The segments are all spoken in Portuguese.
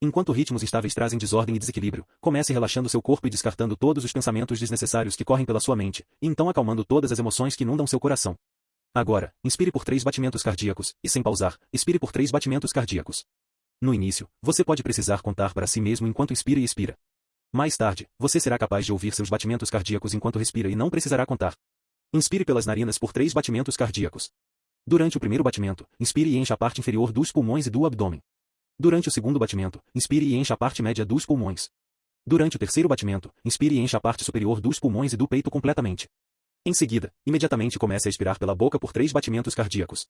Enquanto ritmos instáveis trazem desordem e desequilíbrio, comece relaxando seu corpo e descartando todos os pensamentos desnecessários que correm pela sua mente, e então acalmando todas as emoções que inundam seu coração. Agora, inspire por 3 batimentos cardíacos, e sem pausar, expire por 3 batimentos cardíacos. No início, você pode precisar contar para si mesmo enquanto inspira e expira. Mais tarde, você será capaz de ouvir seus batimentos cardíacos enquanto respira e não precisará contar. Inspire pelas narinas por 3 batimentos cardíacos. Durante o primeiro batimento, inspire e encha a parte inferior dos pulmões e do abdômen. Durante o segundo batimento, inspire e encha a parte média dos pulmões. Durante o terceiro batimento, inspire e encha a parte superior dos pulmões e do peito completamente. Em seguida, imediatamente comece a expirar pela boca por 3 batimentos cardíacos.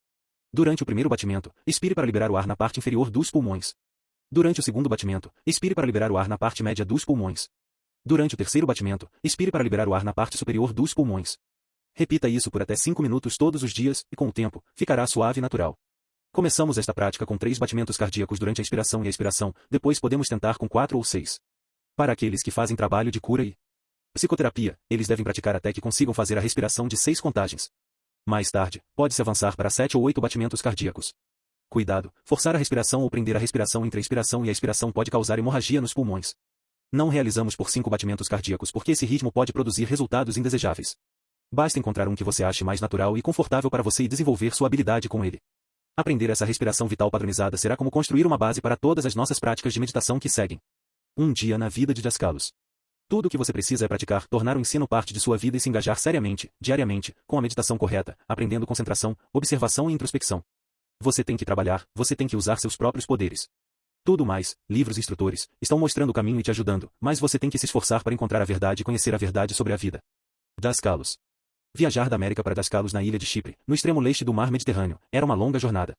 Durante o primeiro batimento, expire para liberar o ar na parte inferior dos pulmões. Durante o segundo batimento, expire para liberar o ar na parte média dos pulmões. Durante o terceiro batimento, expire para liberar o ar na parte superior dos pulmões. Repita isso por até 5 minutos todos os dias, e com o tempo, ficará suave e natural. Começamos esta prática com 3 batimentos cardíacos durante a inspiração e a expiração, depois podemos tentar com 4 ou 6. Para aqueles que fazem trabalho de cura e psicoterapia, eles devem praticar até que consigam fazer a respiração de 6 contagens. Mais tarde, pode-se avançar para 7 ou 8 batimentos cardíacos. Cuidado, forçar a respiração ou prender a respiração entre a inspiração e a expiração pode causar hemorragia nos pulmões. Não realizamos por 5 batimentos cardíacos porque esse ritmo pode produzir resultados indesejáveis. Basta encontrar um que você ache mais natural e confortável para você e desenvolver sua habilidade com ele. Aprender essa respiração vital padronizada será como construir uma base para todas as nossas práticas de meditação que seguem. Um dia na vida de Daskalos. Tudo o que você precisa é praticar, tornar o ensino parte de sua vida e se engajar seriamente, diariamente, com a meditação correta, aprendendo concentração, observação e introspecção. Você tem que trabalhar, você tem que usar seus próprios poderes. Tudo mais, livros e instrutores, estão mostrando o caminho e te ajudando, mas você tem que se esforçar para encontrar a verdade e conhecer a verdade sobre a vida. Daskalos. Viajar da América para Daskalos na ilha de Chipre, no extremo leste do mar Mediterrâneo, era uma longa jornada.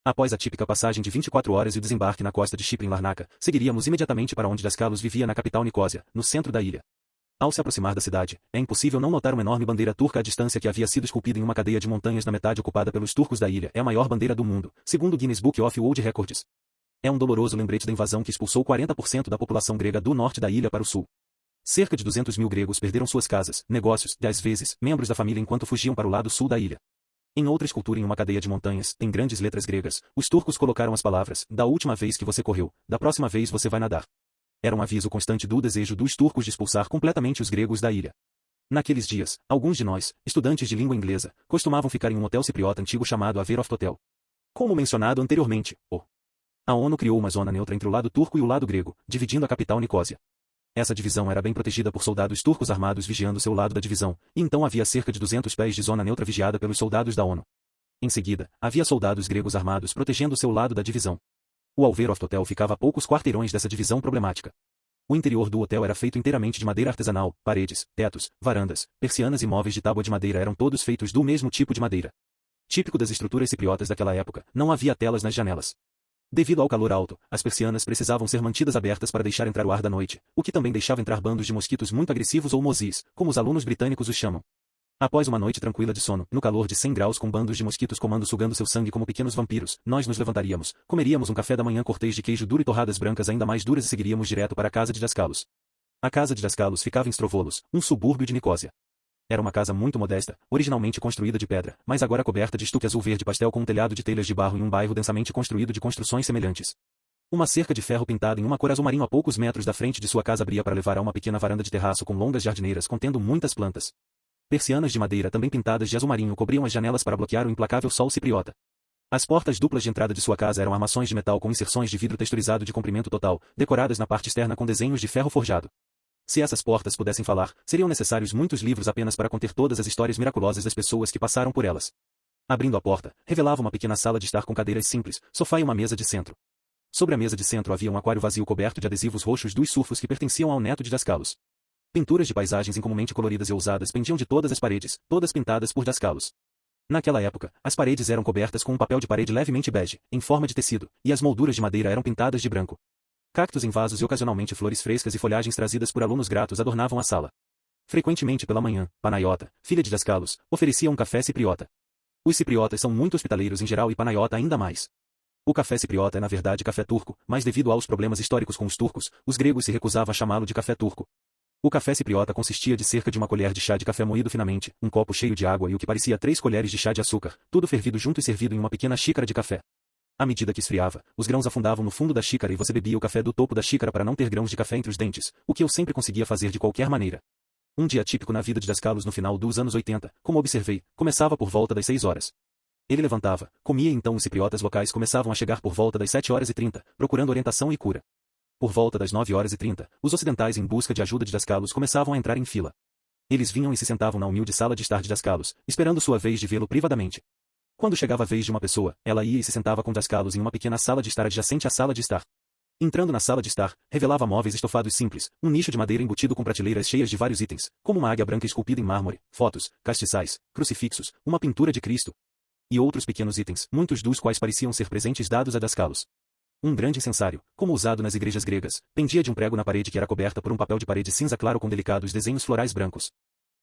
Após a típica passagem de 24 horas e o desembarque na costa de Chipre em Larnaca, seguiríamos imediatamente para onde Daskalos vivia na capital Nicósia, no centro da ilha. Ao se aproximar da cidade, é impossível não notar uma enorme bandeira turca à distância que havia sido esculpida em uma cadeia de montanhas na metade ocupada pelos turcos da ilha. É a maior bandeira do mundo, segundo o Guinness Book of World Records. É um doloroso lembrete da invasão que expulsou 40% da população grega do norte da ilha para o sul. Cerca de 200 mil gregos perderam suas casas, negócios, 10 vezes, membros da família enquanto fugiam para o lado sul da ilha. Em outra escultura em uma cadeia de montanhas, em grandes letras gregas, os turcos colocaram as palavras: da última vez que você correu, da próxima vez você vai nadar. Era um aviso constante do desejo dos turcos de expulsar completamente os gregos da ilha. Naqueles dias, alguns de nós, estudantes de língua inglesa, costumavam ficar em um hotel cipriota antigo chamado Averoft Hotel. Como mencionado anteriormente, a ONU criou uma zona neutra entre o lado turco e o lado grego, dividindo a capital Nicósia. Essa divisão era bem protegida por soldados turcos armados vigiando seu lado da divisão, e então havia cerca de 200 pés de zona neutra vigiada pelos soldados da ONU. Em seguida, havia soldados gregos armados protegendo seu lado da divisão. O Averoft Hotel ficava a poucos quarteirões dessa divisão problemática. O interior do hotel era feito inteiramente de madeira artesanal, paredes, tetos, varandas, persianas e móveis de tábua de madeira eram todos feitos do mesmo tipo de madeira. Típico das estruturas cipriotas daquela época, não havia telas nas janelas. Devido ao calor alto, as persianas precisavam ser mantidas abertas para deixar entrar o ar da noite, o que também deixava entrar bandos de mosquitos muito agressivos ou mozis, como os alunos britânicos os chamam. Após uma noite tranquila de sono, no calor de 100 graus com bandos de mosquitos comando sugando seu sangue como pequenos vampiros, nós nos levantaríamos, comeríamos um café da manhã cortês de queijo duro e torradas brancas ainda mais duras e seguiríamos direto para a casa de Daskalos. A casa de Daskalos ficava em Strovolos, um subúrbio de Nicósia. Era uma casa muito modesta, originalmente construída de pedra, mas agora coberta de estuque azul verde pastel com um telhado de telhas de barro em um bairro densamente construído de construções semelhantes. Uma cerca de ferro pintada em uma cor azul marinho a poucos metros da frente de sua casa abria para levar a uma pequena varanda de terraço com longas jardineiras contendo muitas plantas. Persianas de madeira também pintadas de azul marinho cobriam as janelas para bloquear o implacável sol cipriota. As portas duplas de entrada de sua casa eram armações de metal com inserções de vidro texturizado de comprimento total, decoradas na parte externa com desenhos de ferro forjado. Se essas portas pudessem falar, seriam necessários muitos livros apenas para conter todas as histórias miraculosas das pessoas que passaram por elas. Abrindo a porta, revelava uma pequena sala de estar com cadeiras simples, sofá e uma mesa de centro. Sobre a mesa de centro havia um aquário vazio coberto de adesivos roxos dos surfos que pertenciam ao neto de Daskalos. Pinturas de paisagens incomumente coloridas e ousadas pendiam de todas as paredes, todas pintadas por Daskalos. Naquela época, as paredes eram cobertas com um papel de parede levemente bege, em forma de tecido, e as molduras de madeira eram pintadas de branco. Cactos em vasos e ocasionalmente flores frescas e folhagens trazidas por alunos gratos adornavam a sala. Frequentemente pela manhã, Panayota, filha de Daskalos, oferecia um café cipriota. Os cipriotas são muito hospitaleiros em geral e Panayota ainda mais. O café cipriota é na verdade café turco, mas devido aos problemas históricos com os turcos, os gregos se recusavam a chamá-lo de café turco. O café cipriota consistia de cerca de uma colher de chá de café moído finamente, um copo cheio de água e o que parecia 3 colheres de chá de açúcar, tudo fervido junto e servido em uma pequena xícara de café. À medida que esfriava, os grãos afundavam no fundo da xícara e você bebia o café do topo da xícara para não ter grãos de café entre os dentes, o que eu sempre conseguia fazer de qualquer maneira. Um dia típico na vida de Das Carlos no final dos anos 80, como observei, começava por volta das 6 horas. Ele levantava, comia e então os cipriotas locais começavam a chegar por volta das 7h30, procurando orientação e cura. Por volta das 9h30, os ocidentais em busca de ajuda de Das Carlos começavam a entrar em fila. Eles vinham e se sentavam na humilde sala de estar de Das Carlos, esperando sua vez de vê-lo privadamente. Quando chegava a vez de uma pessoa, ela ia e se sentava com Das Carlos em uma pequena sala de estar adjacente à sala de estar. Entrando na sala de estar, revelava móveis estofados simples, um nicho de madeira embutido com prateleiras cheias de vários itens, como uma águia branca esculpida em mármore, fotos, castiçais, crucifixos, uma pintura de Cristo. E outros pequenos itens, muitos dos quais pareciam ser presentes dados a Das Carlos. Um grande incensário, como usado nas igrejas gregas, pendia de um prego na parede que era coberta por um papel de parede cinza claro com delicados desenhos florais brancos.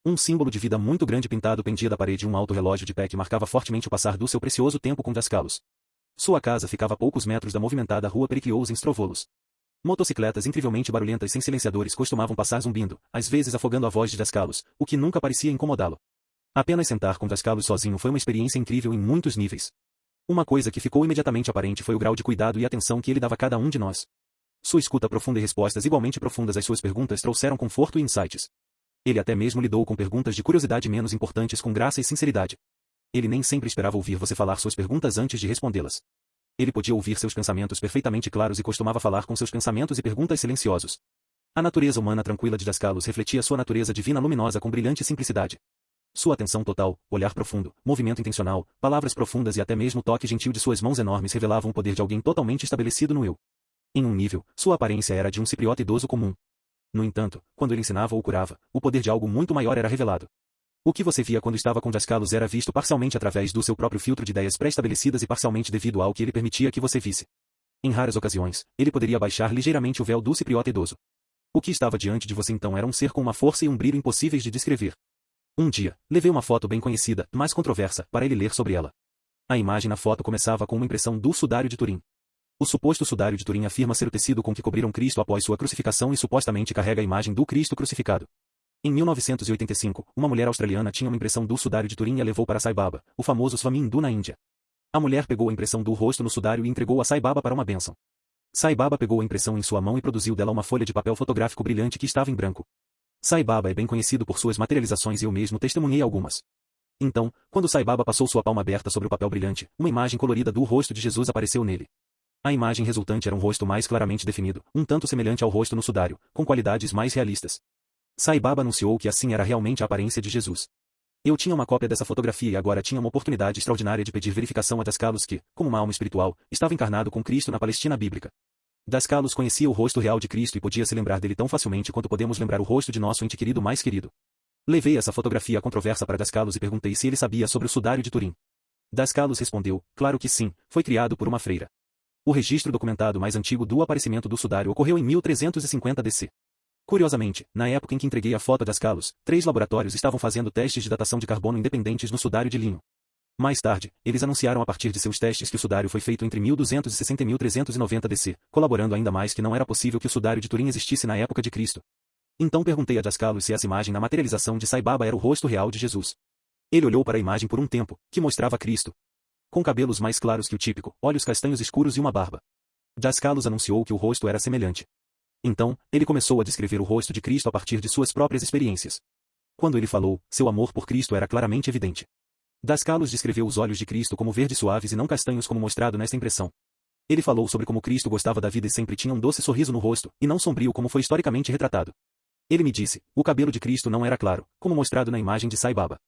Um símbolo de vida muito grande pintado pendia da parede e um alto relógio de pé que marcava fortemente o passar do seu precioso tempo com Das Carlos. Sua casa ficava a poucos metros da movimentada rua Pericleous em Strovolos. Motocicletas incrivelmente barulhentas sem silenciadores costumavam passar zumbindo, às vezes afogando a voz de Das Carlos, o que nunca parecia incomodá-lo. Apenas sentar com Das Carlos sozinho foi uma experiência incrível em muitos níveis. Uma coisa que ficou imediatamente aparente foi o grau de cuidado e atenção que ele dava a cada um de nós. Sua escuta profunda e respostas igualmente profundas às suas perguntas trouxeram conforto e insights. Ele até mesmo lidou com perguntas de curiosidade menos importantes com graça e sinceridade. Ele nem sempre esperava ouvir você falar suas perguntas antes de respondê-las. Ele podia ouvir seus pensamentos perfeitamente claros e costumava falar com seus pensamentos e perguntas silenciosos. A natureza humana tranquila de Das Carlos refletia sua natureza divina luminosa com brilhante simplicidade. Sua atenção total, olhar profundo, movimento intencional, palavras profundas e até mesmo o toque gentil de suas mãos enormes revelavam o poder de alguém totalmente estabelecido no eu. Em um nível, sua aparência era de um cipriota idoso comum. No entanto, quando ele ensinava ou curava, o poder de algo muito maior era revelado. O que você via quando estava com Das Carlos era visto parcialmente através do seu próprio filtro de ideias pré-estabelecidas e parcialmente devido ao que ele permitia que você visse. Em raras ocasiões, ele poderia baixar ligeiramente o véu do cipriota idoso. O que estava diante de você então era um ser com uma força e um brilho impossíveis de descrever. Um dia, levei uma foto bem conhecida, mas controversa, para ele ler sobre ela. A imagem na foto começava com uma impressão do sudário de Turim. O suposto sudário de Turim afirma ser o tecido com que cobriram Cristo após sua crucificação e supostamente carrega a imagem do Cristo crucificado. Em 1985, uma mulher australiana tinha uma impressão do sudário de Turim e a levou para Sai Baba, o famoso Swami Hindu na Índia. A mulher pegou a impressão do rosto no sudário e entregou a Sai Baba para uma bênção. Sai Baba pegou a impressão em sua mão e produziu dela uma folha de papel fotográfico brilhante que estava em branco. Sai Baba é bem conhecido por suas materializações e eu mesmo testemunhei algumas. Então, quando Sai Baba passou sua palma aberta sobre o papel brilhante, uma imagem colorida do rosto de Jesus apareceu nele. A imagem resultante era um rosto mais claramente definido, um tanto semelhante ao rosto no sudário, com qualidades mais realistas. Sai Baba anunciou que assim era realmente a aparência de Jesus. Eu tinha uma cópia dessa fotografia e agora tinha uma oportunidade extraordinária de pedir verificação a Das Carlos que, como uma alma espiritual, estava encarnado com Cristo na Palestina bíblica. Das Carlos conhecia o rosto real de Cristo e podia se lembrar dele tão facilmente quanto podemos lembrar o rosto de nosso ente querido mais querido. Levei essa fotografia controversa para Das Carlos e perguntei se ele sabia sobre o sudário de Turim. Das Carlos respondeu, claro que sim, foi criado por uma freira. O registro documentado mais antigo do aparecimento do sudário ocorreu em 1350 DC. Curiosamente, na época em que entreguei a foto a Das Carlos, 3 laboratórios estavam fazendo testes de datação de carbono independentes no sudário de linho. Mais tarde, eles anunciaram a partir de seus testes que o sudário foi feito entre 1260 e 1390 DC, colaborando ainda mais que não era possível que o sudário de Turim existisse na época de Cristo. Então perguntei a Das Carlos se essa imagem na materialização de Sai Baba era o rosto real de Jesus. Ele olhou para a imagem por um tempo, que mostrava Cristo. Com cabelos mais claros que o típico, olhos castanhos escuros e uma barba. Das Carlos anunciou que o rosto era semelhante. Então, ele começou a descrever o rosto de Cristo a partir de suas próprias experiências. Quando ele falou, seu amor por Cristo era claramente evidente. Das Carlos descreveu os olhos de Cristo como verdes suaves e não castanhos como mostrado nesta impressão. Ele falou sobre como Cristo gostava da vida e sempre tinha um doce sorriso no rosto, e não sombrio como foi historicamente retratado. Ele me disse, o cabelo de Cristo não era claro, como mostrado na imagem de Sai Baba.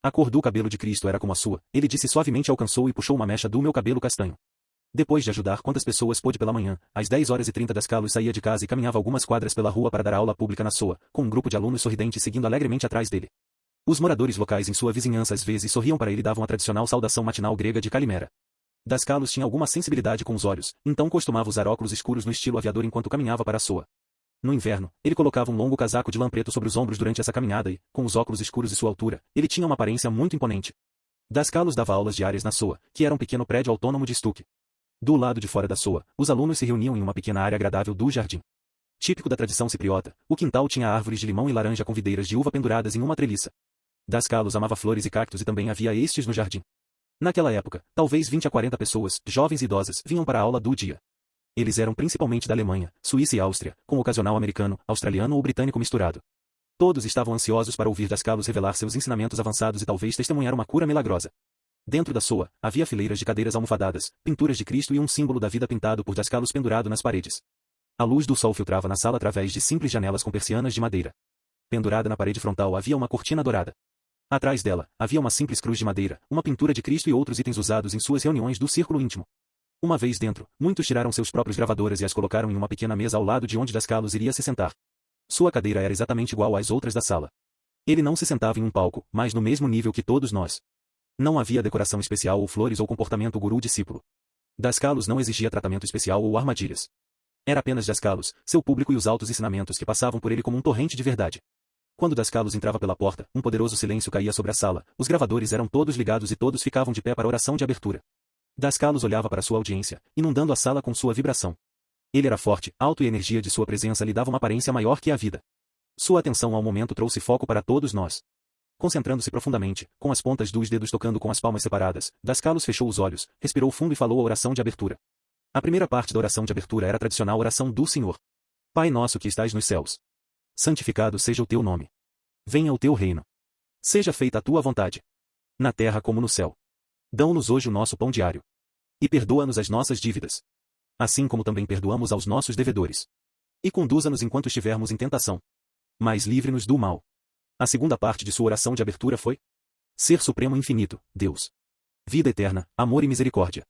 A cor do cabelo de Cristo era como a sua, ele disse suavemente alcançou e puxou uma mecha do meu cabelo castanho. Depois de ajudar quantas pessoas pôde pela manhã, às 10h30 Das Carlos saía de casa e caminhava algumas quadras pela rua para dar aula pública na SOA, com um grupo de alunos sorridentes seguindo alegremente atrás dele. Os moradores locais em sua vizinhança às vezes sorriam para ele e davam a tradicional saudação matinal grega de Calimera. Das Carlos tinha alguma sensibilidade com os olhos, então costumava usar óculos escuros no estilo aviador enquanto caminhava para a SOA. No inverno, ele colocava um longo casaco de lã preto sobre os ombros durante essa caminhada e, com os óculos escuros e sua altura, ele tinha uma aparência muito imponente. Das Carlos dava aulas diárias na SOA, que era um pequeno prédio autônomo de estuque. Do lado de fora da SOA, os alunos se reuniam em uma pequena área agradável do jardim. Típico da tradição cipriota, o quintal tinha árvores de limão e laranja com videiras de uva penduradas em uma treliça. Das Carlos amava flores e cactos e também havia estes no jardim. Naquela época, talvez 20 a 40 pessoas, jovens e idosas, vinham para a aula do dia. Eles eram principalmente da Alemanha, Suíça e Áustria, com ocasional americano, australiano ou britânico misturado. Todos estavam ansiosos para ouvir Dascalos revelar seus ensinamentos avançados e talvez testemunhar uma cura milagrosa. Dentro da soa, havia fileiras de cadeiras almofadadas, pinturas de Cristo e um símbolo da vida pintado por Dascalos pendurado nas paredes. A luz do sol filtrava na sala através de simples janelas com persianas de madeira. Pendurada na parede frontal havia uma cortina dourada. Atrás dela, havia uma simples cruz de madeira, uma pintura de Cristo e outros itens usados em suas reuniões do círculo íntimo. Uma vez dentro, muitos tiraram seus próprios gravadoras e as colocaram em uma pequena mesa ao lado de onde Dascalos iria se sentar. Sua cadeira era exatamente igual às outras da sala. Ele não se sentava em um palco, mas no mesmo nível que todos nós. Não havia decoração especial ou flores ou comportamento guru-discípulo. Dascalos não exigia tratamento especial ou armadilhas. Era apenas Dascalos, seu público e os altos ensinamentos que passavam por ele como um torrente de verdade. Quando Dascalos entrava pela porta, um poderoso silêncio caía sobre a sala, os gravadores eram todos ligados e todos ficavam de pé para a oração de abertura. Dascalos olhava para sua audiência, inundando a sala com sua vibração. Ele era forte, alto e a energia de sua presença lhe dava uma aparência maior que a vida. Sua atenção ao momento trouxe foco para todos nós. Concentrando-se profundamente, com as pontas dos dedos tocando com as palmas separadas, Dascalos fechou os olhos, respirou fundo e falou a oração de abertura. A primeira parte da oração de abertura era a tradicional oração do Senhor. Pai nosso que estais nos céus. Santificado seja o teu nome. Venha o teu reino. Seja feita a tua vontade. Na terra como no céu. Dão-nos hoje o nosso pão diário. E perdoa-nos as nossas dívidas. Assim como também perdoamos aos nossos devedores. E conduza-nos enquanto estivermos em tentação. Mas livre-nos do mal. A segunda parte de sua oração de abertura foi: Ser Supremo Infinito, Deus. Vida eterna, amor e misericórdia.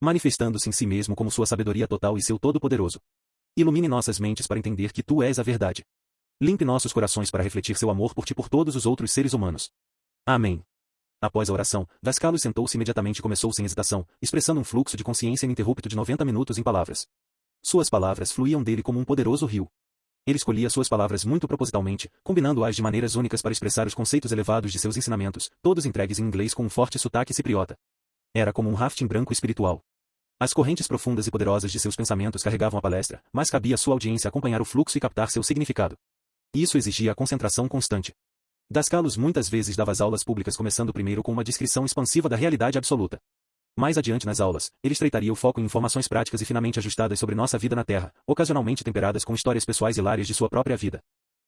Manifestando-se em si mesmo como sua sabedoria total e seu todo-poderoso. Ilumine nossas mentes para entender que tu és a verdade. Limpe nossos corações para refletir seu amor por ti e por todos os outros seres humanos. Amém. Após a oração, Dascalos sentou-se imediatamente e começou sem hesitação, expressando um fluxo de consciência ininterrupto de 90 minutos em palavras. Suas palavras fluíam dele como um poderoso rio. Ele escolhia suas palavras muito propositalmente, combinando-as de maneiras únicas para expressar os conceitos elevados de seus ensinamentos, todos entregues em inglês com um forte sotaque cipriota. Era como um rafting branco espiritual. As correntes profundas e poderosas de seus pensamentos carregavam a palestra, mas cabia à sua audiência acompanhar o fluxo e captar seu significado. Isso exigia a concentração constante. Dascalos muitas vezes dava as aulas públicas começando primeiro com uma descrição expansiva da realidade absoluta. Mais adiante nas aulas, ele estreitaria o foco em informações práticas e finamente ajustadas sobre nossa vida na Terra, ocasionalmente temperadas com histórias pessoais hilárias de sua própria vida.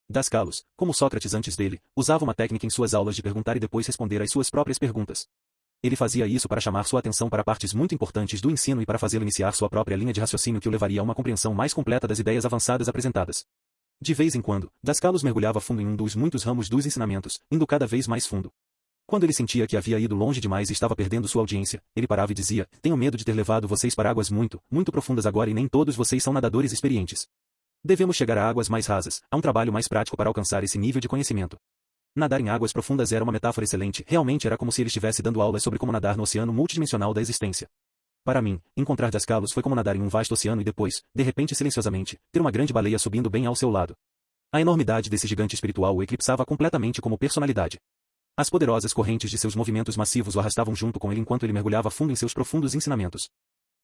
Dascalos, como Sócrates antes dele, usava uma técnica em suas aulas de perguntar e depois responder às suas próprias perguntas. Ele fazia isso para chamar sua atenção para partes muito importantes do ensino e para fazê-lo iniciar sua própria linha de raciocínio que o levaria a uma compreensão mais completa das ideias avançadas apresentadas. De vez em quando, Dascalos mergulhava fundo em um dos muitos ramos dos ensinamentos, indo cada vez mais fundo. Quando ele sentia que havia ido longe demais e estava perdendo sua audiência, ele parava e dizia: Tenho medo de ter levado vocês para águas muito, muito profundas agora e nem todos vocês são nadadores experientes. Devemos chegar a águas mais rasas, a um trabalho mais prático para alcançar esse nível de conhecimento. Nadar em águas profundas era uma metáfora excelente, realmente era como se ele estivesse dando aulas sobre como nadar no oceano multidimensional da existência. Para mim, encontrar Dascalos foi como nadar em um vasto oceano e depois, de repente e silenciosamente, ter uma grande baleia subindo bem ao seu lado. A enormidade desse gigante espiritual o eclipsava completamente como personalidade. As poderosas correntes de seus movimentos massivos o arrastavam junto com ele enquanto ele mergulhava fundo em seus profundos ensinamentos.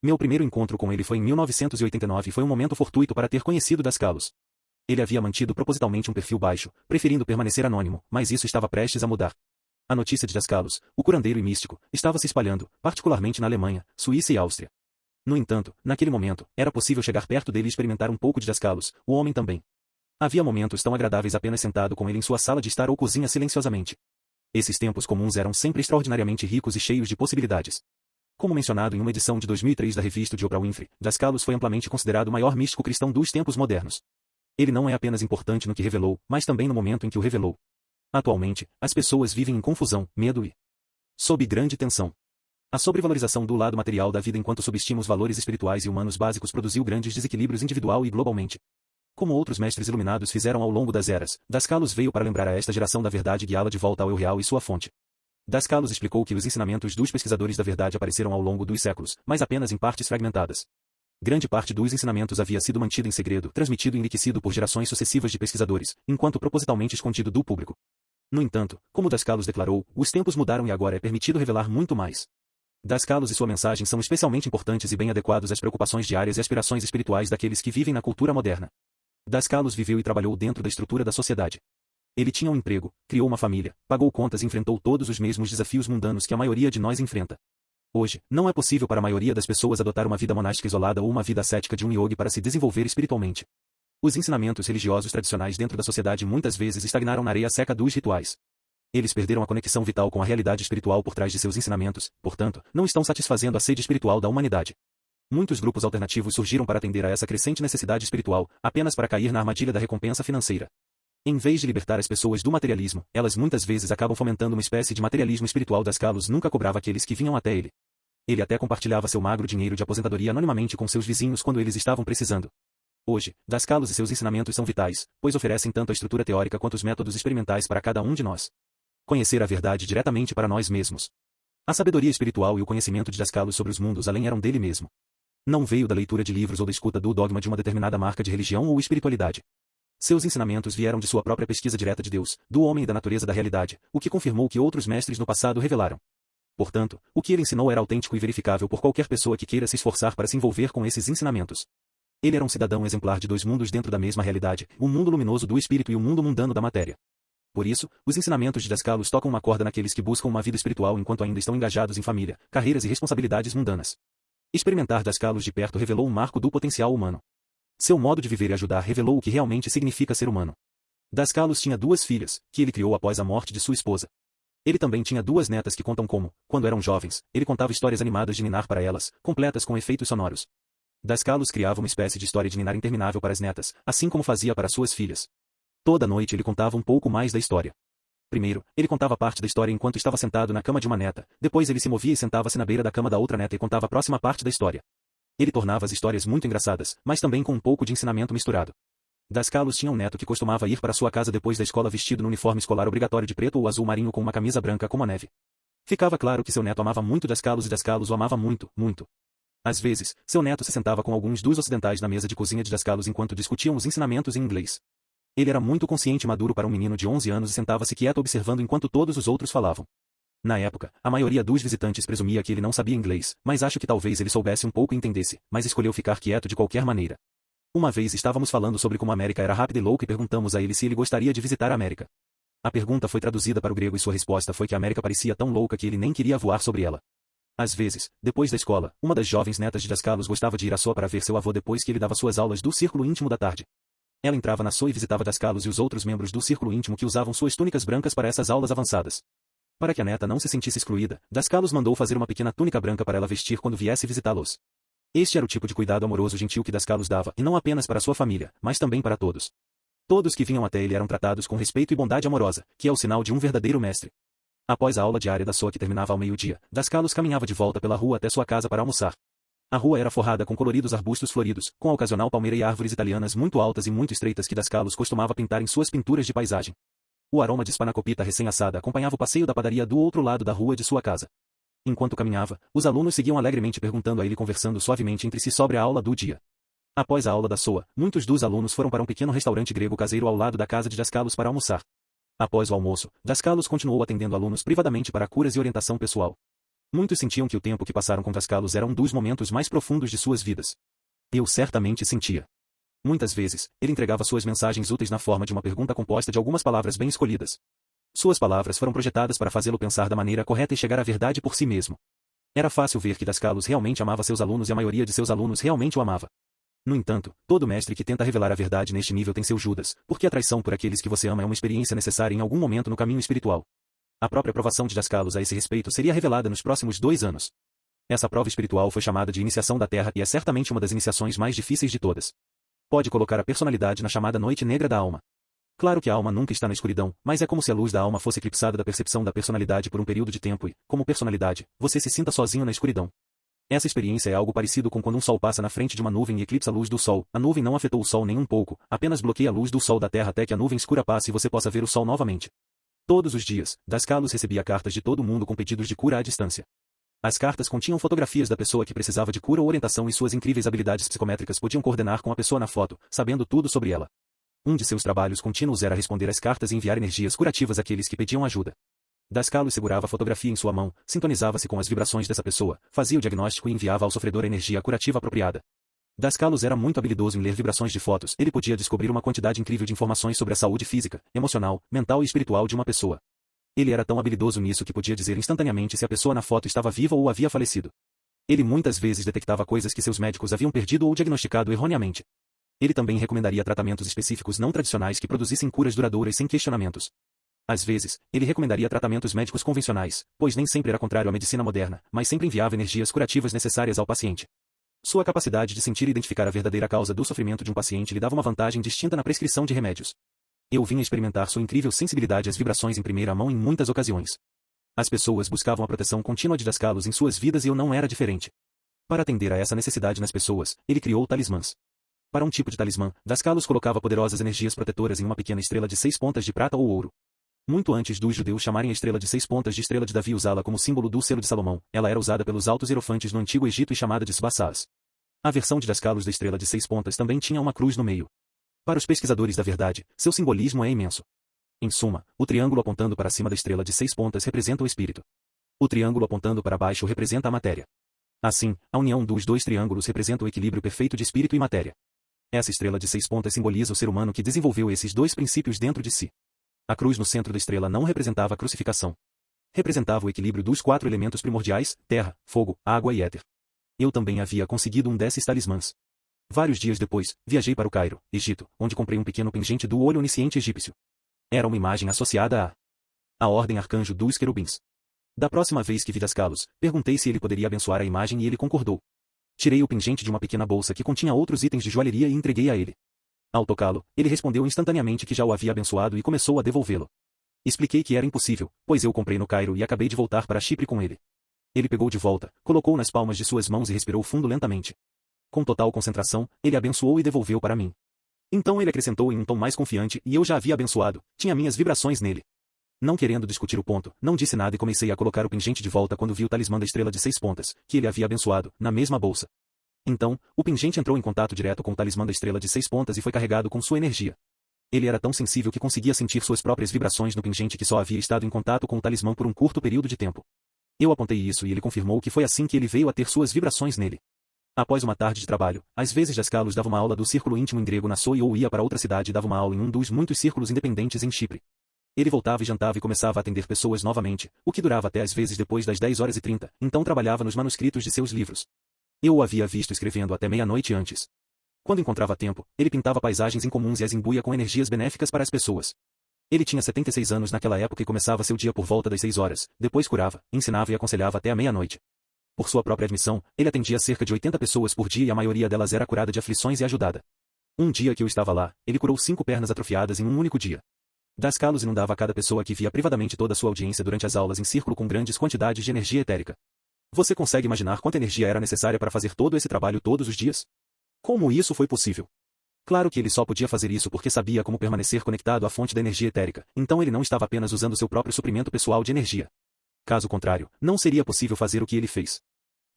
Meu primeiro encontro com ele foi em 1989 e foi um momento fortuito para ter conhecido Dascalos. Ele havia mantido propositalmente um perfil baixo, preferindo permanecer anônimo, mas isso estava prestes a mudar. A notícia de Dascalos, o curandeiro e místico, estava se espalhando, particularmente na Alemanha, Suíça e Áustria. No entanto, naquele momento, era possível chegar perto dele e experimentar um pouco de Dascalos, o homem também. Havia momentos tão agradáveis apenas sentado com ele em sua sala de estar ou cozinha silenciosamente. Esses tempos comuns eram sempre extraordinariamente ricos e cheios de possibilidades. Como mencionado em uma edição de 2003 da revista de Oprah Winfrey, Dascalos foi amplamente considerado o maior místico cristão dos tempos modernos. Ele não é apenas importante no que revelou, mas também no momento em que o revelou. Atualmente, as pessoas vivem em confusão, medo e sob grande tensão. A sobrevalorização do lado material da vida enquanto subestima os valores espirituais e humanos básicos produziu grandes desequilíbrios individual e globalmente. Como outros mestres iluminados fizeram ao longo das eras, Dascalos veio para lembrar a esta geração da verdade e guiá-la de volta ao eu real e sua fonte. Dascalos explicou que os ensinamentos dos pesquisadores da verdade apareceram ao longo dos séculos, mas apenas em partes fragmentadas. Grande parte dos ensinamentos havia sido mantida em segredo, transmitido e enriquecido por gerações sucessivas de pesquisadores, enquanto propositalmente escondido do público. No entanto, como Dascalos declarou, os tempos mudaram e agora é permitido revelar muito mais. Dascalos e sua mensagem são especialmente importantes e bem adequados às preocupações diárias e aspirações espirituais daqueles que vivem na cultura moderna. Dascalos viveu e trabalhou dentro da estrutura da sociedade. Ele tinha um emprego, criou uma família, pagou contas e enfrentou todos os mesmos desafios mundanos que a maioria de nós enfrenta. Hoje, não é possível para a maioria das pessoas adotar uma vida monástica isolada ou uma vida ascética de um yogi para se desenvolver espiritualmente. Os ensinamentos religiosos tradicionais dentro da sociedade muitas vezes estagnaram na areia seca dos rituais. Eles perderam a conexão vital com a realidade espiritual por trás de seus ensinamentos, portanto, não estão satisfazendo a sede espiritual da humanidade. Muitos grupos alternativos surgiram para atender a essa crescente necessidade espiritual, apenas para cair na armadilha da recompensa financeira. Em vez de libertar as pessoas do materialismo, elas muitas vezes acabam fomentando uma espécie de materialismo espiritual. Das Kalos nunca cobrava aqueles que vinham até ele. Ele até compartilhava seu magro dinheiro de aposentadoria anonimamente com seus vizinhos quando eles estavam precisando. Hoje, Das Kalos e seus ensinamentos são vitais, pois oferecem tanto a estrutura teórica quanto os métodos experimentais para cada um de nós. Conhecer a verdade diretamente para nós mesmos. A sabedoria espiritual e o conhecimento de Das Kalos sobre os mundos além eram dele mesmo. Não veio da leitura de livros ou da escuta do dogma de uma determinada marca de religião ou espiritualidade. Seus ensinamentos vieram de sua própria pesquisa direta de Deus, do homem e da natureza da realidade, o que confirmou o que outros mestres no passado revelaram. Portanto, o que ele ensinou era autêntico e verificável por qualquer pessoa que queira se esforçar para se envolver com esses ensinamentos. Ele era um cidadão exemplar de dois mundos dentro da mesma realidade, o mundo luminoso do espírito e o mundo mundano da matéria. Por isso, os ensinamentos de Das Kalos tocam uma corda naqueles que buscam uma vida espiritual enquanto ainda estão engajados em família, carreiras e responsabilidades mundanas. Experimentar Das Kalos de perto revelou um marco do potencial humano. Seu modo de viver e ajudar revelou o que realmente significa ser humano. Das Kalos tinha duas filhas, que ele criou após a morte de sua esposa. Ele também tinha duas netas que contam como, quando eram jovens, ele contava histórias animadas de ninar para elas, completas com efeitos sonoros. Das Kalos criava uma espécie de história de ninar interminável para as netas, assim como fazia para suas filhas. Toda noite ele contava um pouco mais da história. Primeiro, ele contava parte da história enquanto estava sentado na cama de uma neta, depois ele se movia e sentava-se na beira da cama da outra neta e contava a próxima parte da história. Ele tornava as histórias muito engraçadas, mas também com um pouco de ensinamento misturado. Das Kalos tinha um neto que costumava ir para sua casa depois da escola vestido no uniforme escolar obrigatório de preto ou azul marinho com uma camisa branca como a neve. Ficava claro que seu neto amava muito Das Kalos e Das Kalos o amava muito, muito. Às vezes, seu neto se sentava com alguns dos ocidentais na mesa de cozinha de Das Kalos enquanto discutiam os ensinamentos em inglês. Ele era muito consciente e maduro para um menino de 11 anos e sentava-se quieto observando enquanto todos os outros falavam. Na época, a maioria dos visitantes presumia que ele não sabia inglês, mas acho que talvez ele soubesse um pouco e entendesse, mas escolheu ficar quieto de qualquer maneira. Uma vez estávamos falando sobre como a América era rápida e louca e perguntamos a ele se ele gostaria de visitar a América. A pergunta foi traduzida para o grego e sua resposta foi que a América parecia tão louca que ele nem queria voar sobre ela. Às vezes, depois da escola, uma das jovens netas de Das Kalos gostava de ir à SOA para ver seu avô depois que ele dava suas aulas do círculo íntimo da tarde. Ela entrava na SOA e visitava Das Kalos e os outros membros do círculo íntimo que usavam suas túnicas brancas para essas aulas avançadas. Para que a neta não se sentisse excluída, Das Kalos mandou fazer uma pequena túnica branca para ela vestir quando viesse visitá-los. Este era o tipo de cuidado amoroso gentil que Das Kalos dava, e não apenas para sua família, mas também para todos. Todos que vinham até ele eram tratados com respeito e bondade amorosa, que é o sinal de um verdadeiro mestre. Após a aula diária da SOA que terminava ao meio-dia, Das Kalos caminhava de volta pela rua até sua casa para almoçar. A rua era forrada com coloridos arbustos floridos, com a ocasional palmeira e árvores italianas muito altas e muito estreitas que Das Kalos costumava pintar em suas pinturas de paisagem. O aroma de spanakopita recém-assada acompanhava o passeio da padaria do outro lado da rua de sua casa. Enquanto caminhava, os alunos seguiam alegremente perguntando a ele e conversando suavemente entre si sobre a aula do dia. Após a aula da SOA, muitos dos alunos foram para um pequeno restaurante grego caseiro ao lado da casa de Das Kalos para almoçar. Após o almoço, Das Kalos continuou atendendo alunos privadamente para curas e orientação pessoal. Muitos sentiam que o tempo que passaram com Das Kalos era um dos momentos mais profundos de suas vidas. Eu certamente sentia. Muitas vezes, ele entregava suas mensagens úteis na forma de uma pergunta composta de algumas palavras bem escolhidas. Suas palavras foram projetadas para fazê-lo pensar da maneira correta e chegar à verdade por si mesmo. Era fácil ver que Das Kalos realmente amava seus alunos e a maioria de seus alunos realmente o amava. No entanto, todo mestre que tenta revelar a verdade neste nível tem seu Judas, porque a traição por aqueles que você ama é uma experiência necessária em algum momento no caminho espiritual. A própria aprovação de Das Kalos a esse respeito seria revelada nos próximos 2 anos. Essa prova espiritual foi chamada de iniciação da Terra e é certamente uma das iniciações mais difíceis de todas. Pode colocar a personalidade na chamada noite negra da alma. Claro que a alma nunca está na escuridão, mas é como se a luz da alma fosse eclipsada da percepção da personalidade por um período de tempo e, como personalidade, você se sinta sozinho na escuridão. Essa experiência é algo parecido com quando um sol passa na frente de uma nuvem e eclipsa a luz do sol. A nuvem não afetou o sol nem um pouco, apenas bloqueia a luz do sol da Terra até que a nuvem escura passe e você possa ver o sol novamente. Todos os dias, Das Kalos recebia cartas de todo o mundo com pedidos de cura à distância. As cartas continham fotografias da pessoa que precisava de cura ou orientação e suas incríveis habilidades psicométricas podiam coordenar com a pessoa na foto, sabendo tudo sobre ela. Um de seus trabalhos contínuos era responder às cartas e enviar energias curativas àqueles que pediam ajuda. Das Kalos segurava a fotografia em sua mão, sintonizava-se com as vibrações dessa pessoa, fazia o diagnóstico e enviava ao sofredor a energia curativa apropriada. Das Kalos era muito habilidoso em ler vibrações de fotos, ele podia descobrir uma quantidade incrível de informações sobre a saúde física, emocional, mental e espiritual de uma pessoa. Ele era tão habilidoso nisso que podia dizer instantaneamente se a pessoa na foto estava viva ou havia falecido. Ele muitas vezes detectava coisas que seus médicos haviam perdido ou diagnosticado erroneamente. Ele também recomendaria tratamentos específicos não tradicionais que produzissem curas duradouras sem questionamentos. Às vezes, ele recomendaria tratamentos médicos convencionais, pois nem sempre era contrário à medicina moderna, mas sempre enviava energias curativas necessárias ao paciente. Sua capacidade de sentir e identificar a verdadeira causa do sofrimento de um paciente lhe dava uma vantagem distinta na prescrição de remédios. Eu vinha experimentar sua incrível sensibilidade às vibrações em primeira mão em muitas ocasiões. As pessoas buscavam a proteção contínua de Daskalos em suas vidas e eu não era diferente. Para atender a essa necessidade nas pessoas, ele criou talismãs. Para um tipo de talismã, Daskalos colocava poderosas energias protetoras em uma pequena estrela de 6 pontas de prata ou ouro. Muito antes dos judeus chamarem a estrela de 6 pontas de estrela de Davi e usá-la como símbolo do selo de Salomão, ela era usada pelos altos hierofantes no Antigo Egito e chamada de Sbassas. A versão de Daskalos da estrela de 6 pontas também tinha uma cruz no meio. Para os pesquisadores da verdade, seu simbolismo é imenso. Em suma, o triângulo apontando para cima da estrela de 6 pontas representa o espírito. O triângulo apontando para baixo representa a matéria. Assim, a união dos dois triângulos representa o equilíbrio perfeito de espírito e matéria. Essa estrela de 6 pontas simboliza o ser humano que desenvolveu esses dois princípios dentro de si. A cruz no centro da estrela não representava a crucificação. Representava o equilíbrio dos 4 elementos primordiais, terra, fogo, água e éter. Eu também havia conseguido um desses talismãs. Vários dias depois, viajei para o Cairo, Egito, onde comprei um pequeno pingente do olho onisciente egípcio. Era uma imagem associada à Ordem Arcanjo dos Querubins. Da próxima vez que vi Daskalos, perguntei se ele poderia abençoar a imagem e ele concordou. Tirei o pingente de uma pequena bolsa que continha outros itens de joalheria e entreguei a ele. Ao tocá-lo, ele respondeu instantaneamente que já o havia abençoado e começou a devolvê-lo. Expliquei que era impossível, pois eu o comprei no Cairo e acabei de voltar para Chipre com ele. Ele pegou de volta, colocou nas palmas de suas mãos e respirou fundo lentamente. Com total concentração, ele abençoou e devolveu para mim. Então ele acrescentou em um tom mais confiante, e eu já havia abençoado, tinha minhas vibrações nele. Não querendo discutir o ponto, não disse nada e comecei a colocar o pingente de volta quando vi o talismã da estrela de 6 pontas, que ele havia abençoado, na mesma bolsa. Então, o pingente entrou em contato direto com o talismã da estrela de 6 pontas e foi carregado com sua energia. Ele era tão sensível que conseguia sentir suas próprias vibrações no pingente que só havia estado em contato com o talismã por um curto período de tempo. Eu apontei isso e ele confirmou que foi assim que ele veio a ter suas vibrações nele. Após uma tarde de trabalho, às vezes Daskalos dava uma aula do círculo íntimo em grego na SOI ou ia para outra cidade e dava uma aula em um dos muitos círculos independentes em Chipre. Ele voltava e jantava e começava a atender pessoas novamente, o que durava até às vezes depois das 10h30, então trabalhava nos manuscritos de seus livros. Eu o havia visto escrevendo até meia-noite antes. Quando encontrava tempo, ele pintava paisagens incomuns e as imbuía com energias benéficas para as pessoas. Ele tinha 76 anos naquela época e começava seu dia por volta das 6 horas, depois curava, ensinava e aconselhava até a meia-noite. Por sua própria admissão, ele atendia cerca de 80 pessoas por dia e a maioria delas era curada de aflições e ajudada. Um dia que eu estava lá, ele curou 5 pernas atrofiadas em um único dia. Daskalos inundava a cada pessoa que via privadamente toda a sua audiência durante as aulas em círculo com grandes quantidades de energia etérica. Você consegue imaginar quanta energia era necessária para fazer todo esse trabalho todos os dias? Como isso foi possível? Claro que ele só podia fazer isso porque sabia como permanecer conectado à fonte da energia etérica, então ele não estava apenas usando seu próprio suprimento pessoal de energia. Caso contrário, não seria possível fazer o que ele fez.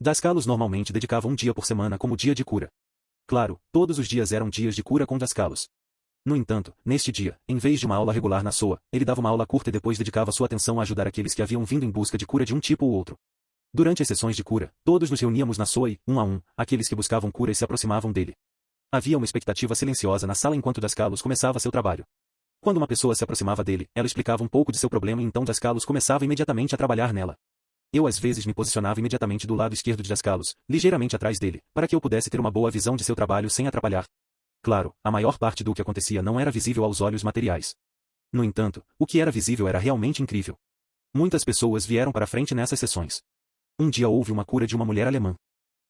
Daskalos normalmente dedicava um dia por semana como dia de cura. Claro, todos os dias eram dias de cura com Daskalos. No entanto, neste dia, em vez de uma aula regular na SOA, ele dava uma aula curta e depois dedicava sua atenção a ajudar aqueles que haviam vindo em busca de cura de um tipo ou outro. Durante as sessões de cura, todos nos reuníamos na SOA e, um a um, aqueles que buscavam cura se aproximavam dele. Havia uma expectativa silenciosa na sala enquanto Daskalos começava seu trabalho. Quando uma pessoa se aproximava dele, ela explicava um pouco de seu problema e então Daskalos começava imediatamente a trabalhar nela. Eu às vezes me posicionava imediatamente do lado esquerdo de Daskalos, ligeiramente atrás dele, para que eu pudesse ter uma boa visão de seu trabalho sem atrapalhar. Claro, a maior parte do que acontecia não era visível aos olhos materiais. No entanto, o que era visível era realmente incrível. Muitas pessoas vieram para a frente nessas sessões. Um dia houve uma cura de uma mulher alemã.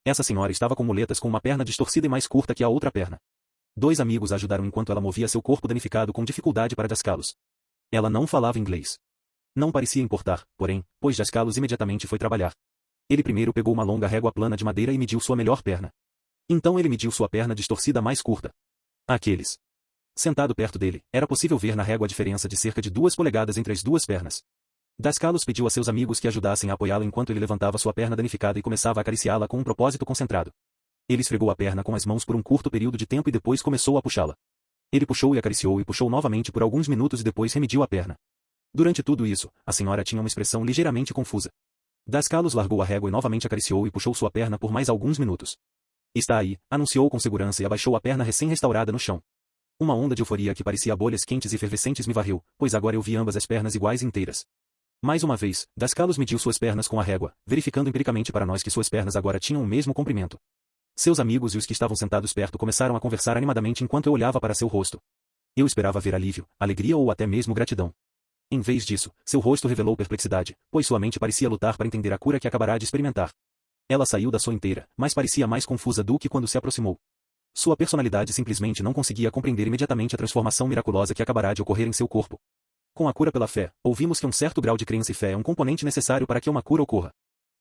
Essa senhora estava com muletas com uma perna distorcida e mais curta que a outra perna. 2 amigos a ajudaram enquanto ela movia seu corpo danificado com dificuldade para Daskalos. Ela não falava inglês. Não parecia importar, porém, pois Daskalos imediatamente foi trabalhar. Ele primeiro pegou uma longa régua plana de madeira e mediu sua melhor perna. Então ele mediu sua perna distorcida mais curta. Aqueles. Sentado perto dele, era possível ver na régua a diferença de cerca de 2 polegadas entre as 2 pernas. Daskalos pediu a seus amigos que ajudassem a apoiá-lo enquanto ele levantava sua perna danificada e começava a acariciá-la com um propósito concentrado. Ele esfregou a perna com as mãos por um curto período de tempo e depois começou a puxá-la. Ele puxou e acariciou e puxou novamente por alguns minutos e depois remediu a perna. Durante tudo isso, a senhora tinha uma expressão ligeiramente confusa. Daskalos largou a régua e novamente acariciou e puxou sua perna por mais alguns minutos. Está aí, anunciou com segurança e abaixou a perna recém-restaurada no chão. Uma onda de euforia que parecia bolhas quentes e efervescentes me varreu, pois agora eu vi ambas as pernas iguais e inteiras. Mais uma vez, Dascalos mediu suas pernas com a régua, verificando empiricamente para nós que suas pernas agora tinham o mesmo comprimento. Seus amigos e os que estavam sentados perto começaram a conversar animadamente enquanto eu olhava para seu rosto. Eu esperava ver alívio, alegria ou até mesmo gratidão. Em vez disso, seu rosto revelou perplexidade, pois sua mente parecia lutar para entender a cura que acabará de experimentar. Ela saiu da sua inteira, mas parecia mais confusa do que quando se aproximou. Sua personalidade simplesmente não conseguia compreender imediatamente a transformação miraculosa que acabará de ocorrer em seu corpo. Com a cura pela fé, ouvimos que um certo grau de crença e fé é um componente necessário para que uma cura ocorra.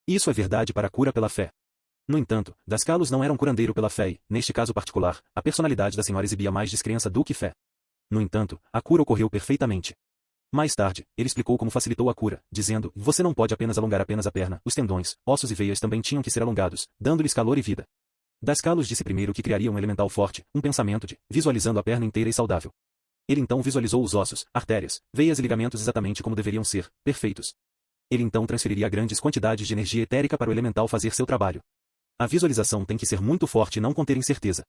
Isso é verdade para a cura pela fé. No entanto, Dascalos não era um curandeiro pela fé e, neste caso particular, a personalidade da senhora exibia mais descrença do que fé. No entanto, a cura ocorreu perfeitamente. Mais tarde, ele explicou como facilitou a cura, dizendo, você não pode apenas alongar apenas a perna, os tendões, ossos e veias também tinham que ser alongados, dando-lhes calor e vida. Dascalos disse primeiro que criaria um elemental forte, um pensamento de, visualizando a perna inteira e saudável. Ele então visualizou os ossos, artérias, veias e ligamentos exatamente como deveriam ser, perfeitos. Ele então transferiria grandes quantidades de energia etérica para o elemental fazer seu trabalho. A visualização tem que ser muito forte e não conter incerteza.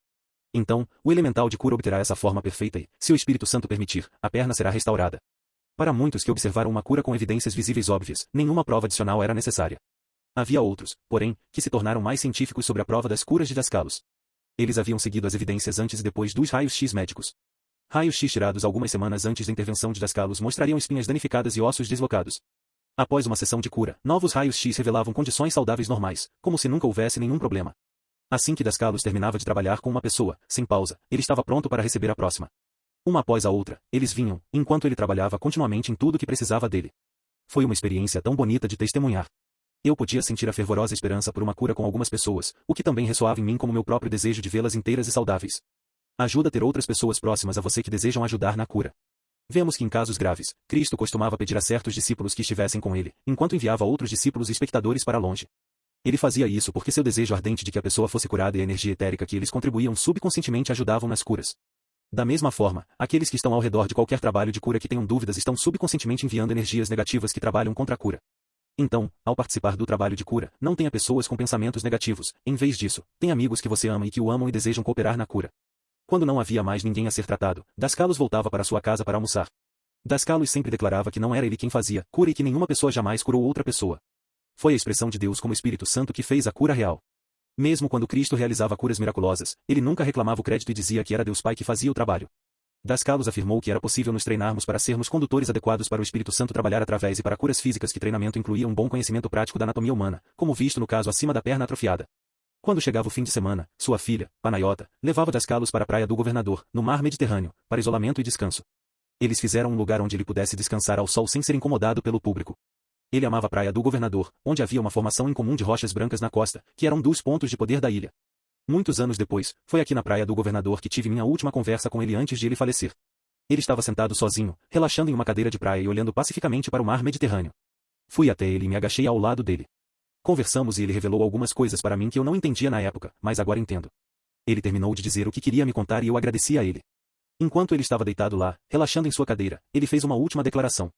Então, o elemental de cura obterá essa forma perfeita e, se o Espírito Santo permitir, a perna será restaurada. Para muitos que observaram uma cura com evidências visíveis óbvias, nenhuma prova adicional era necessária. Havia outros, porém, que se tornaram mais científicos sobre a prova das curas de Dascalos. Eles haviam seguido as evidências antes e depois dos raios-x médicos. Raios-x tirados algumas semanas antes da intervenção de Dascalos mostrariam espinhas danificadas e ossos deslocados. Após uma sessão de cura, novos raios-x revelavam condições saudáveis normais, como se nunca houvesse nenhum problema. Assim que Dascalos terminava de trabalhar com uma pessoa, sem pausa, ele estava pronto para receber a próxima. Uma após a outra, eles vinham, enquanto ele trabalhava continuamente em tudo que precisava dele. Foi uma experiência tão bonita de testemunhar. Eu podia sentir a fervorosa esperança por uma cura com algumas pessoas, o que também ressoava em mim como meu próprio desejo de vê-las inteiras e saudáveis. Ajuda a ter outras pessoas próximas a você que desejam ajudar na cura. Vemos que em casos graves, Cristo costumava pedir a certos discípulos que estivessem com ele, enquanto enviava outros discípulos e espectadores para longe. Ele fazia isso porque seu desejo ardente de que a pessoa fosse curada e a energia etérica que eles contribuíam subconscientemente ajudavam nas curas. Da mesma forma, aqueles que estão ao redor de qualquer trabalho de cura que tenham dúvidas estão subconscientemente enviando energias negativas que trabalham contra a cura. Então, ao participar do trabalho de cura, não tenha pessoas com pensamentos negativos, em vez disso, tenha amigos que você ama e que o amam e desejam cooperar na cura. Quando não havia mais ninguém a ser tratado, Dascalos voltava para sua casa para almoçar. Dascalos sempre declarava que não era ele quem fazia cura e que nenhuma pessoa jamais curou outra pessoa. Foi a expressão de Deus como Espírito Santo que fez a cura real. Mesmo quando Cristo realizava curas miraculosas, ele nunca reclamava o crédito e dizia que era Deus Pai que fazia o trabalho. Dascalos afirmou que era possível nos treinarmos para sermos condutores adequados para o Espírito Santo trabalhar através e para curas físicas que treinamento incluía um bom conhecimento prático da anatomia humana, como visto no caso acima da perna atrofiada. Quando chegava o fim de semana, sua filha, Panayota, levava Dascalos para a praia do governador, no mar Mediterrâneo, para isolamento e descanso. Eles fizeram um lugar onde ele pudesse descansar ao sol sem ser incomodado pelo público. Ele amava a praia do governador, onde havia uma formação incomum de rochas brancas na costa, que era um dos pontos de poder da ilha. Muitos anos depois, foi aqui na praia do governador que tive minha última conversa com ele antes de ele falecer. Ele estava sentado sozinho, relaxando em uma cadeira de praia e olhando pacificamente para o mar Mediterrâneo. Fui até ele e me agachei ao lado dele. Conversamos e ele revelou algumas coisas para mim que eu não entendia na época, mas agora entendo. Ele terminou de dizer o que queria me contar e eu agradeci a ele. Enquanto ele estava deitado lá, relaxando em sua cadeira, ele fez uma última declaração.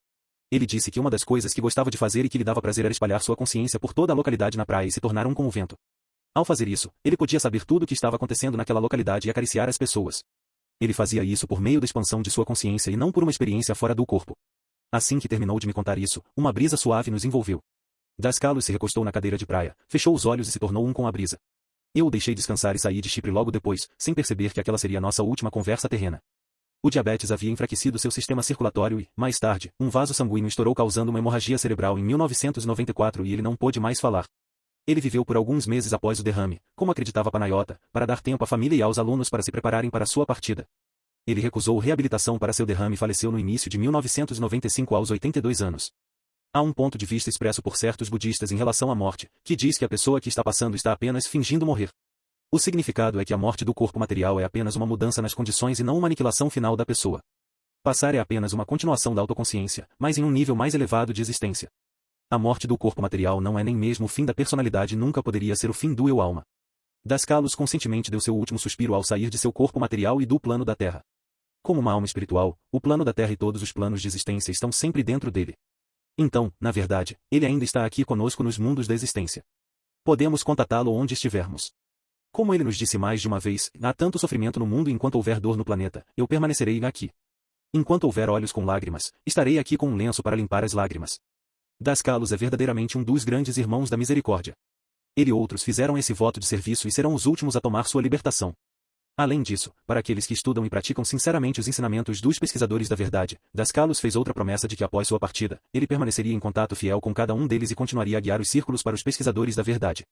Ele disse que uma das coisas que gostava de fazer e que lhe dava prazer era espalhar sua consciência por toda a localidade na praia e se tornar um com o vento. Ao fazer isso, ele podia saber tudo o que estava acontecendo naquela localidade e acariciar as pessoas. Ele fazia isso por meio da expansão de sua consciência e não por uma experiência fora do corpo. Assim que terminou de me contar isso, uma brisa suave nos envolveu. Dascalos se recostou na cadeira de praia, fechou os olhos e se tornou um com a brisa. Eu o deixei descansar e saí de Chipre logo depois, sem perceber que aquela seria nossa última conversa terrena. O diabetes havia enfraquecido seu sistema circulatório e, mais tarde, um vaso sanguíneo estourou causando uma hemorragia cerebral em 1994 e ele não pôde mais falar. Ele viveu por alguns meses após o derrame, como acreditava Panayota, para dar tempo à família e aos alunos para se prepararem para sua partida. Ele recusou reabilitação para seu derrame e faleceu no início de 1995 aos 82 anos. Há um ponto de vista expresso por certos budistas em relação à morte, que diz que a pessoa que está passando está apenas fingindo morrer. O significado é que a morte do corpo material é apenas uma mudança nas condições e não uma aniquilação final da pessoa. Passar é apenas uma continuação da autoconsciência, mas em um nível mais elevado de existência. A morte do corpo material não é nem mesmo o fim da personalidade e nunca poderia ser o fim do eu-alma. Dascalos conscientemente deu seu último suspiro ao sair de seu corpo material e do plano da Terra. Como uma alma espiritual, o plano da Terra e todos os planos de existência estão sempre dentro dele. Então, na verdade, ele ainda está aqui conosco nos mundos da existência. Podemos contatá-lo onde estivermos. Como ele nos disse mais de uma vez, há tanto sofrimento no mundo e enquanto houver dor no planeta, eu permanecerei aqui. Enquanto houver olhos com lágrimas, estarei aqui com um lenço para limpar as lágrimas. Das Calos é verdadeiramente um dos grandes irmãos da misericórdia. Ele e outros fizeram esse voto de serviço e serão os últimos a tomar sua libertação. Além disso, para aqueles que estudam e praticam sinceramente os ensinamentos dos pesquisadores da verdade, Das Calos fez outra promessa de que após sua partida, ele permaneceria em contato fiel com cada um deles e continuaria a guiar os círculos para os pesquisadores da verdade.